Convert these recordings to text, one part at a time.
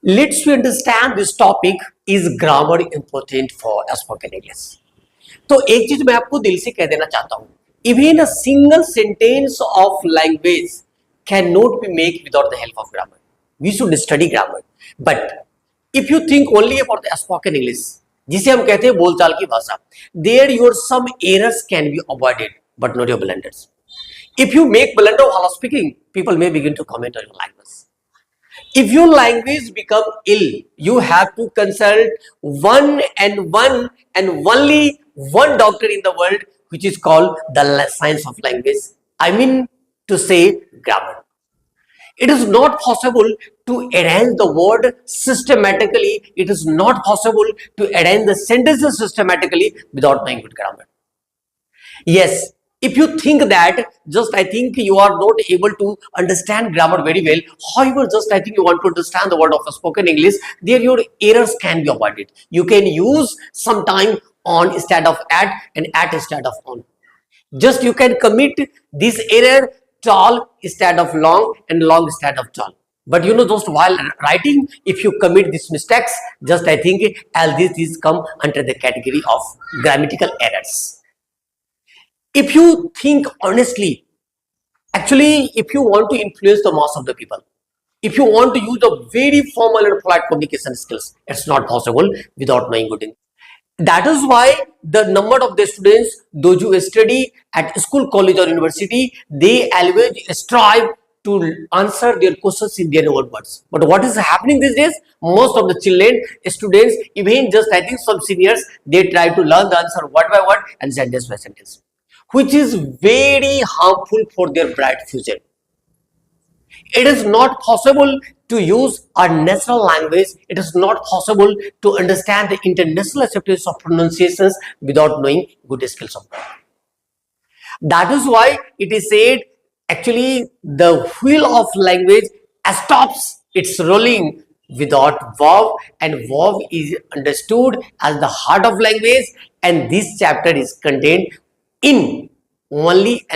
Let's understand this topic. Is grammar important for spoken English? तो एक चीज मैं आपको दिल से कह देना चाहता हूं. Even a single sentence of language cannot be made without the help of grammar. We should study grammar. But if you think only about the spoken English, जिसे हम कहते हैं बोलचाल की भाषा, there your some errors can be avoided, but not your blunders. If you make blunder while speaking, people may begin to comment on your language. If your language become ill, you have to consult one and only one doctor in the world, which is called the science of language. I mean to say grammar. It is not possible to arrange the word systematically. It is not possible to arrange the sentences systematically without knowing good grammar. Yes, if you think that, just I think you are not able to understand grammar very well. However, just I think you want to understand the word of spoken English, there your errors can be avoided. You can use some time on instead of at and at instead of on. Just you can commit this error tall instead of long and long instead of tall. But you know, just while writing, if you commit these mistakes, just I think all these come under the category of grammatical errors. If you think honestly, actually, if you want to influence the mass of the people, if you want to use the very formal and polite communication skills, it's not possible without knowing good English. That is why the number of the students, those who study at school, college or university, they always strive to answer their questions in their own words. But what is happening these days? Most of the children, students, even just I think some seniors, they try to learn the answer word by word and sentence by sentence, which is very harmful for their bright future. It is not possible to use our natural language. It is not possible to understand the international acceptance of pronunciations without knowing good skills of grammar. That is why it is said, actually, the wheel of language stops its rolling without verb, and verb is understood as the heart of language, and this chapter is contained in only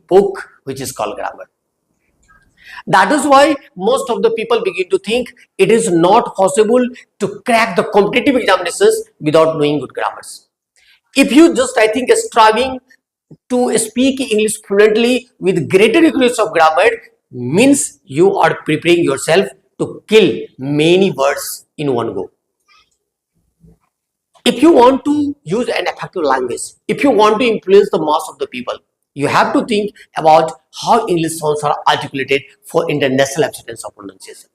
book which is called grammar. That is why most of the people begin to think it is not possible to crack the competitive examinations without knowing good grammars. If you just I think striving to speak English fluently with greater accuracy of grammar, means you are preparing yourself to kill many words in one go. If you want to use an effective language, if you want to influence the mass of the people, you have to think about how English sounds are articulated for international acceptance of pronunciation.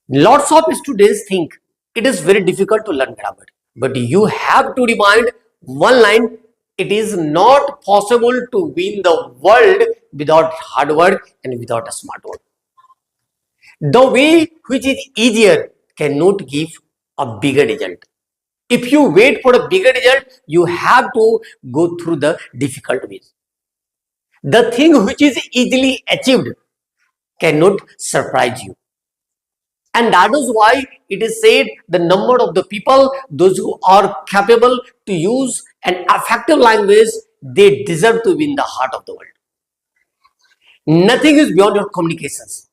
Lots of students think it is very difficult to learn grammar, but you have to remind one line: it is not possible to win the world without hard work and without a smart work. The way which is easier cannot give a bigger result. If you wait for a bigger result, you have to go through the difficult ways. The thing which is easily achieved cannot surprise you. And that is why it is said the number of the people, those who are capable to use an effective language, they deserve to win the heart of the world. Nothing is beyond your communications.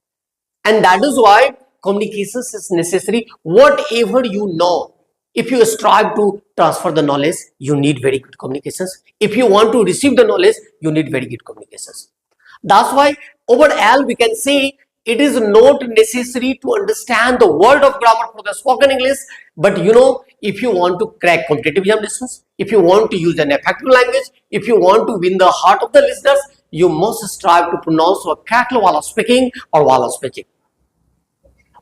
And that is why communications is necessary. Whatever you know, if you strive to transfer the knowledge, you need very good communications. If you want to receive the knowledge, you need very good communications. That's why overall we can say it is not necessary to understand the word of grammar for the spoken English. But you know, if you want to crack competitive examinations, if you want to use an effective language, if you want to win the heart of the listeners, you must strive to pronounce correctly while speaking or while speaking,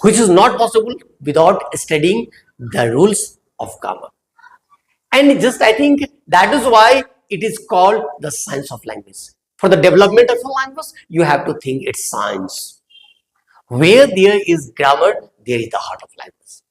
which is not possible without studying the rules of grammar. And just I think that is why it is called the science of language. For the development of a language, you have to think it's science. Where there is grammar, there is the heart of language.